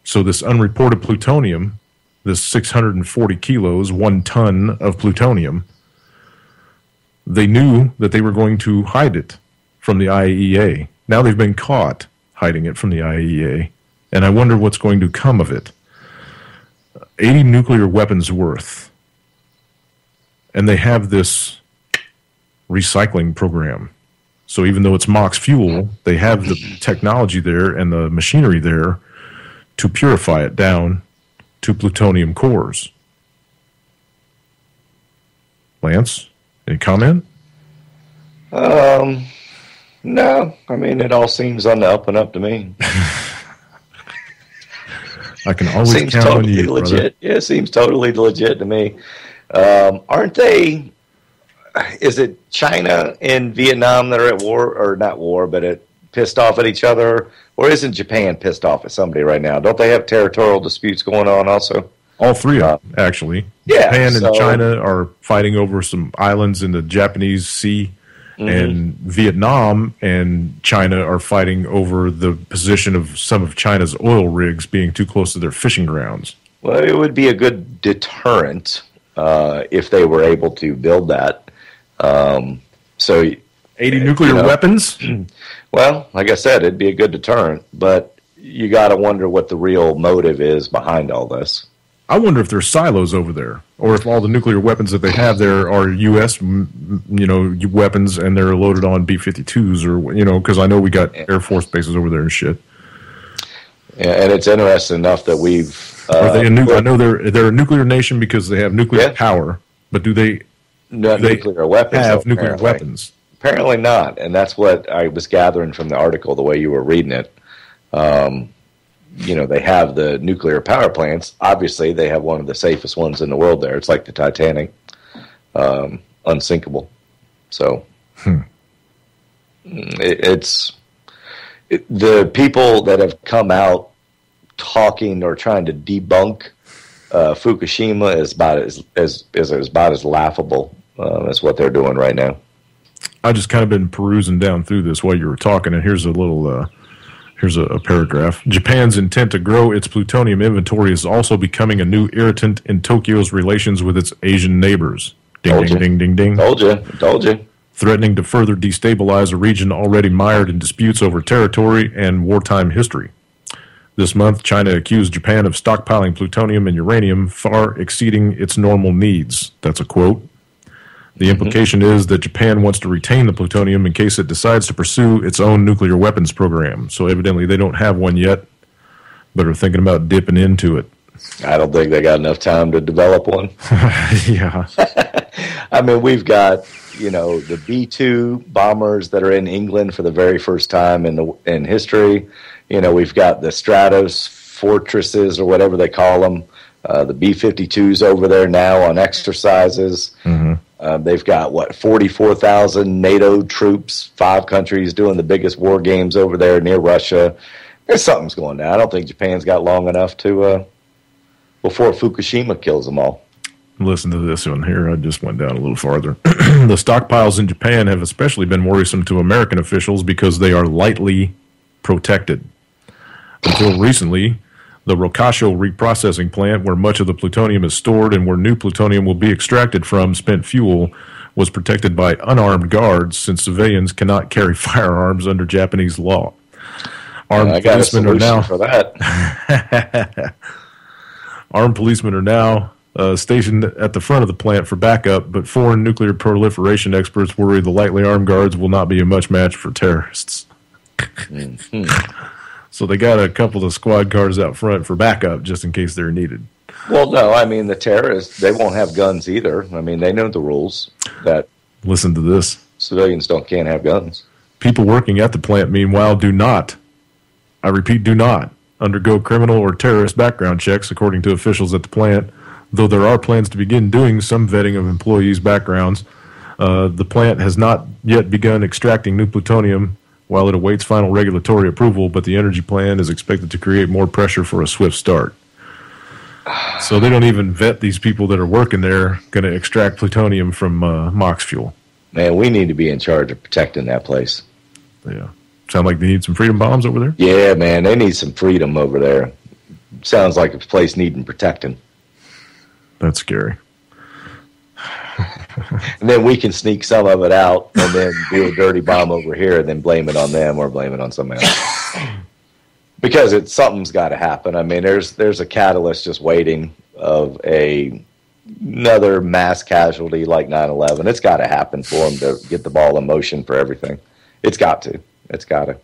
So this unreported plutonium, this 640 kilos, 1 ton of plutonium, they knew that they were going to hide it from the IAEA. Now they've been caught hiding it from the IAEA, and I wonder what's going to come of it. 80 nuclear weapons worth. And they have this recycling program. So even though it's MOX fuel, they have the technology there and the machinery there to purify it down to plutonium cores. Lance, any comment? No. I mean, it all seems on the up and up to me. I can always seems count totally on you, legit. brother. Yeah, it seems totally legit to me. Aren't they? Is it China and Vietnam that are at war, or not war, but pissed off at each other? Or isn't Japan pissed off at somebody right now? Don't they have territorial disputes going on also? All three of them, actually. Yeah, Japan and China are fighting over some islands in the Japanese Sea, and Vietnam and China are fighting over the position of some of China's oil rigs being too close to their fishing grounds. Well, it would be a good deterrent if they were able to build that. So 80 nuclear weapons? Well, like I said, it'd be a good deterrent, but you got to wonder what the real motive is behind all this. I wonder if there's silos over there, or if all the nuclear weapons that they have there are U.S. Weapons, and they're loaded on B-52s, or because I know we got Air Force bases over there and shit. Yeah, and it's interesting enough that we've. Are they I know they're a nuclear nation because they have nuclear power, but do they? Not nuclear weapons. Have nuclear weapons? Apparently not, and that's what I was gathering from the article. The way you were reading it. They have the nuclear power plants. Obviously, they have one of the safest ones in the world there. It's like the Titanic, unsinkable. So it's the people that have come out talking or trying to debunk Fukushima is about as laughable as what they're doing right now. I just kind of been perusing down through this while you were talking, and here's a little. Here's a paragraph. Japan's intent to grow its plutonium inventory is also becoming a new irritant in Tokyo's relations with its Asian neighbors. Ding, ding, ding, ding, ding. Told you. Threatening to further destabilize a region already mired in disputes over territory and wartime history. This month, China accused Japan of stockpiling plutonium and uranium far exceeding its normal needs. That's a quote. The implication is that Japan wants to retain the plutonium in case it decides to pursue its own nuclear weapons program. So evidently they don't have one yet, but are thinking about dipping into it. I don't think they got enough time to develop one. Yeah. I mean, we've got, the B-2 bombers that are in England for the very first time in history. We've got the Stratos fortresses or whatever they call them. The B-52s over there now on exercises. They've got, 44,000 NATO troops, 5 countries doing the biggest war games over there near Russia. There's something's going on. I don't think Japan's got long enough to before Fukushima kills them all. Listen to this one here. I just went down a little farther. The stockpiles in Japan have especially been worrisome to American officials because they are lightly protected. Until recently, the Rokasho reprocessing plant, where much of the plutonium is stored and where new plutonium will be extracted from spent fuel, was protected by unarmed guards since civilians cannot carry firearms under Japanese law. Armed policemen are now stationed at the front of the plant for backup, but foreign nuclear proliferation experts worry the lightly armed guards will not be a much match for terrorists. So they got a couple of squad cars out front for backup just in case they're needed. Well, no, I mean, the terrorists, they won't have guns either. I mean, they know the rules that... Listen to this. Civilians can't have guns. People working at the plant, meanwhile, do not, I repeat, do not, undergo criminal or terrorist background checks, according to officials at the plant. Though there are plans to begin doing some vetting of employees' backgrounds, the plant has not yet begun extracting new plutonium while it awaits final regulatory approval, but the energy plan is expected to create more pressure for a swift start. So they don't even vet these people that are working there, going to extract plutonium from MOX fuel. Man, we need to be in charge of protecting that place. Yeah. Sound like they need some freedom bombs over there? Yeah, man, they need some freedom over there. Sounds like a place needing protecting. That's scary. And then we can sneak some of it out and then do a dirty bomb over here and then blame it on them or blame it on somebody else. Because something's got to happen. I mean, there's a catalyst just waiting of another mass casualty like 9/11. It's got to happen for them to get the ball in motion for everything. It's got to. It's got to.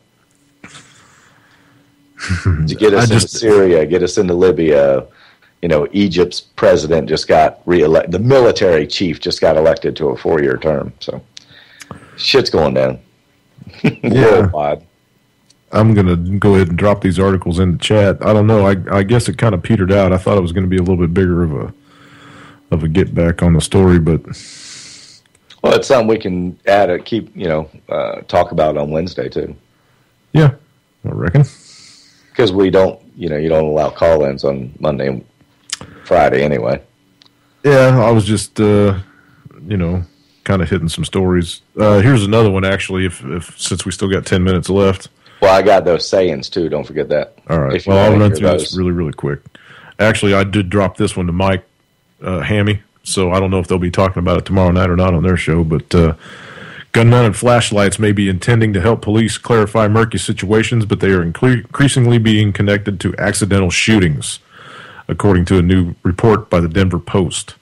To get us into Syria, get us into Libya. You know, Egypt's president just got reelected. The military chief just got elected to a 4-year term. So, shit's going down. Worldwide. I'm going to go ahead and drop these articles in the chat. I don't know. I guess it kind of petered out. I thought it was going to be a little bit bigger of a get back on the story, but... Well, it's something we can talk about on Wednesday, too. Yeah, I reckon. Because you don't allow call-ins on Monday and Friday anyway. Yeah, I was just, kind of hitting some stories. Here's another one, actually, since we still got 10 minutes left. Well, I got those sayings, too. Don't forget that. All right. Well, I'll run through this really, really quick. Actually, I did drop this one to Mike Hammy, so I don't know if they'll be talking about it tomorrow night or not on their show, but gun-mounted flashlights may be intending to help police clarify murky situations, but they are increasingly being connected to accidental shootings, according to a new report by the Denver Post.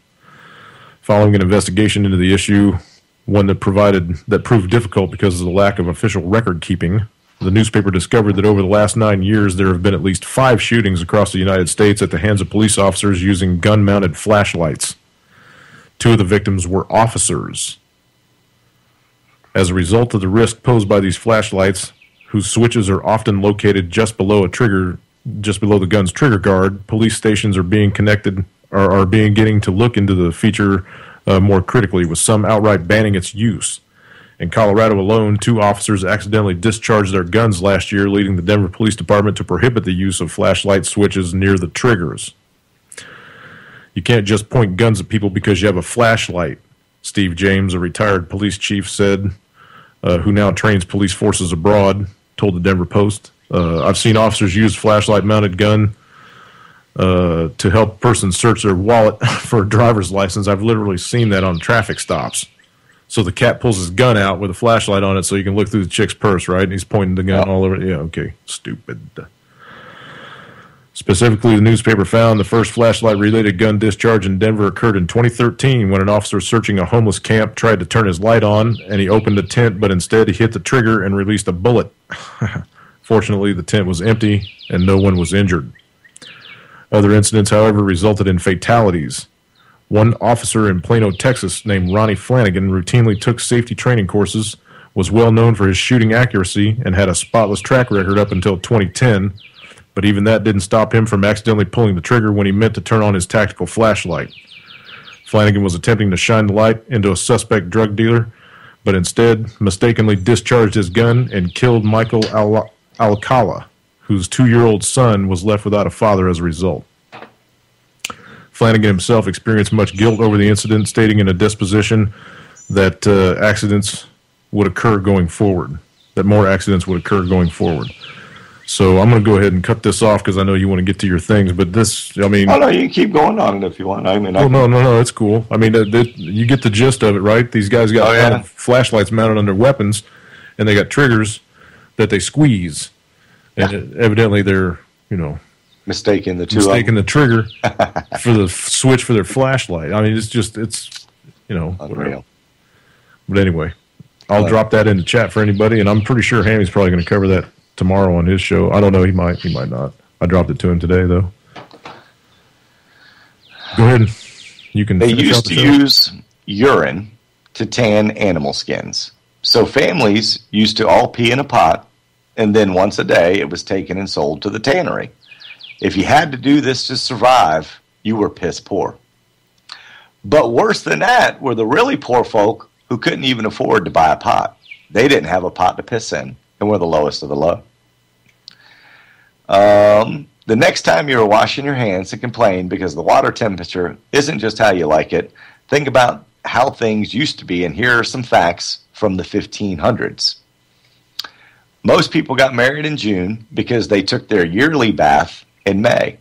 Following an investigation into the issue, one that proved difficult because of the lack of official record keeping, the newspaper discovered that over the last 9 years, there have been at least 5 shootings across the United States at the hands of police officers using gun-mounted flashlights. 2 of the victims were officers. As a result of the risk posed by these flashlights, whose switches are often located just below the gun's trigger guard, police stations are getting to look into the feature more critically, with some outright banning its use. In Colorado alone, 2 officers accidentally discharged their guns last year, leading the Denver Police Department to prohibit the use of flashlight switches near the triggers. You can't just point guns at people because you have a flashlight, Steve James, a retired police chief, said, who now trains police forces abroad, told the Denver Post. I've seen officers use flashlight-mounted gun to help a person search their wallet for a driver's license. I've literally seen that on traffic stops. So the cat pulls his gun out with a flashlight on it so you can look through the chick's purse, right? And he's pointing the gun all over. Yeah, okay. Stupid. Specifically, the newspaper found the first flashlight-related gun discharge in Denver occurred in 2013 when an officer searching a homeless camp tried to turn his light on, and he opened a tent, but instead he hit the trigger and released a bullet. Fortunately, the tent was empty, and no one was injured. Other incidents, however, resulted in fatalities. One officer in Plano, Texas, named Ronnie Flanagan, routinely took safety training courses, was well known for his shooting accuracy, and had a spotless track record up until 2010, but even that didn't stop him from accidentally pulling the trigger when he meant to turn on his tactical flashlight. Flanagan was attempting to shine the light into a suspect drug dealer, but instead mistakenly discharged his gun and killed Michael Alcala, whose 2-year-old son was left without a father as a result. Flanagan himself experienced much guilt over the incident, stating in a disposition that accidents would occur going forward, that more accidents would occur going forward. So I'm going to go ahead and cut this off because I know you want to get to your things, but this, I mean... Oh, no, you can keep going on it if you want. No, it's cool. I mean, you get the gist of it, right? These guys got flashlights mounted on their weapons, and they got triggers that they squeeze. And evidently they're, mistaking the trigger for the switch for their flashlight. I mean, it's unreal. But anyway, I'll drop that in the chat for anybody, and I'm pretty sure Hammy's probably going to cover that tomorrow on his show. I don't know. He might not. I dropped it to him today, though. Go ahead. You can. They used to use urine to tan animal skins. So families used to all pee in a pot, and then once a day it was taken and sold to the tannery. If you had to do this to survive, you were piss poor. But worse than that were the really poor folk who couldn't even afford to buy a pot. They didn't have a pot to piss in, and were the lowest of the low. The next time you're washing your hands and complain because the water temperature isn't just how you like it, think about how things used to be, and here are some facts from the 1500s. Most people got married in June because they took their yearly bath in May,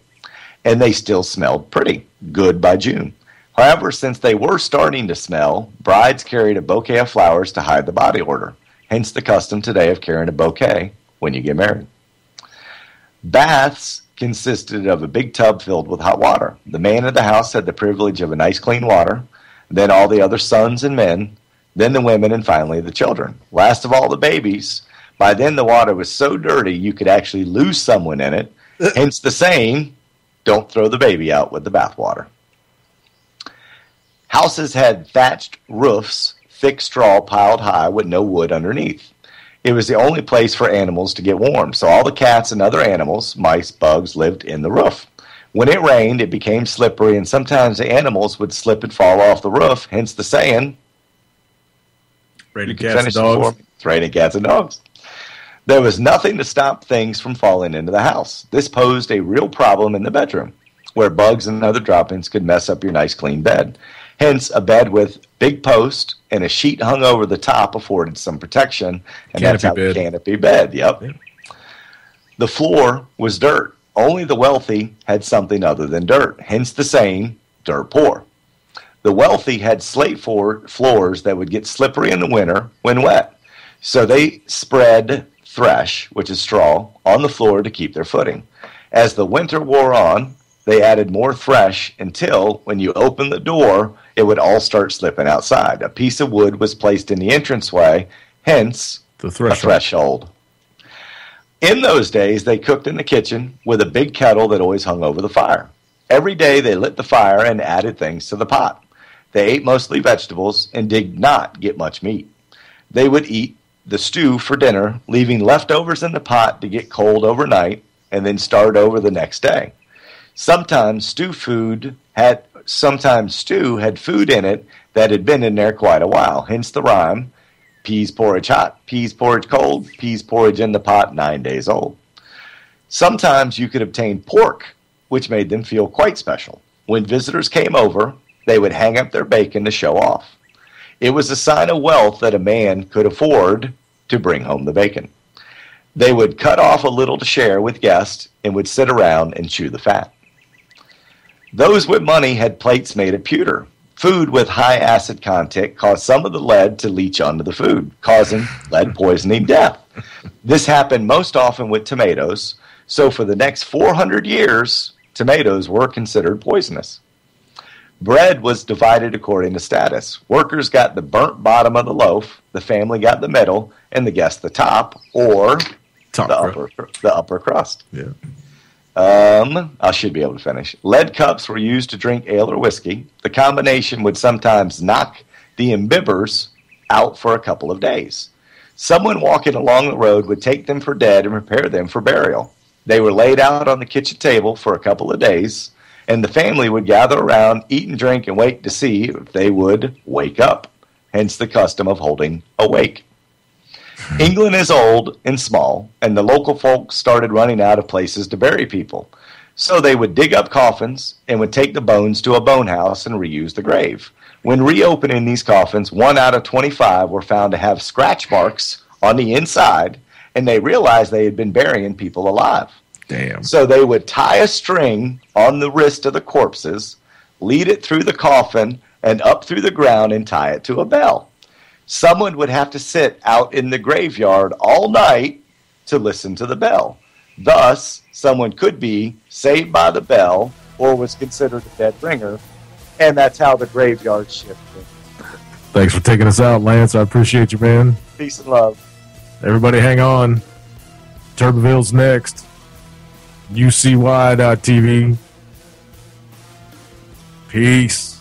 and they still smelled pretty good by June. However, since they were starting to smell, brides carried a bouquet of flowers to hide the body odor, hence the custom today of carrying a bouquet when you get married. Baths consisted of a big tub filled with hot water. The man of the house had the privilege of a nice clean water, then all the other sons and men, then the women, and finally the children. Last of all, the babies. By then the water was so dirty you could actually lose someone in it, hence the saying, don't throw the baby out with the bathwater. Houses had thatched roofs, thick straw piled high with no wood underneath. It was the only place for animals to get warm, so all the cats and other animals, mice, bugs, lived in the roof. When it rained, it became slippery, and sometimes the animals would slip and fall off the roof, hence the saying, raining cats and dogs. It's raining cats and dogs. There was nothing to stop things from falling into the house. This posed a real problem in the bedroom, where bugs and other droppings could mess up your nice clean bed. Hence, a bed with big post and a sheet hung over the top afforded some protection, and that's how the canopy bed. Yep. Yeah. The floor was dirt. Only the wealthy had something other than dirt, hence the saying, dirt poor. The wealthy had slate floors that would get slippery in the winter when wet, so they spread thresh, which is straw, on the floor to keep their footing. As the winter wore on, they added more thresh until, when you opened the door, it would all start slipping outside. A piece of wood was placed in the entranceway, hence the threshold. In those days, they cooked in the kitchen with a big kettle that always hung over the fire. Every day, they lit the fire and added things to the pot. They ate mostly vegetables and did not get much meat. They would eat the stew for dinner, leaving leftovers in the pot to get cold overnight and then start over the next day. Sometimes stew had food in it that had been in there quite a while, hence the rhyme, peas porridge hot, peas porridge cold, peas porridge in the pot 9 days old. Sometimes you could obtain pork, which made them feel quite special. When visitors came over, they would hang up their bacon to show off. It was a sign of wealth that a man could afford to bring home the bacon. They would cut off a little to share with guests and would sit around and chew the fat. Those with money had plates made of pewter. Food with high acid content caused some of the lead to leach onto the food, causing lead poisoning death. This happened most often with tomatoes, so for the next 400 years, tomatoes were considered poisonous. Bread was divided according to status. Workers got the burnt bottom of the loaf, the family got the middle, and the guest the top, or the upper crust. Yeah. I should be able to finish. Lead cups were used to drink ale or whiskey. The combination would sometimes knock the imbibbers out for a couple of days. Someone walking along the road would take them for dead and prepare them for burial. They were laid out on the kitchen table for a couple of days, and the family would gather around, eat and drink, and wait to see if they would wake up, hence the custom of holding a wake. England is old and small, and the local folks started running out of places to bury people. So they would dig up coffins and would take the bones to a bone house and reuse the grave. When reopening these coffins, 1 out of 25 were found to have scratch marks on the inside, and they realized they had been burying people alive. Damn. So they would tie a string on the wrist of the corpses, lead it through the coffin and up through the ground and tie it to a bell. Someone would have to sit out in the graveyard all night to listen to the bell. Thus, someone could be saved by the bell or was considered a dead ringer, and that's how the graveyard shifted. Thanks for taking us out, Lance. I appreciate you, man. Peace and love. Everybody hang on. Turboville's next. UCY.TV. Peace.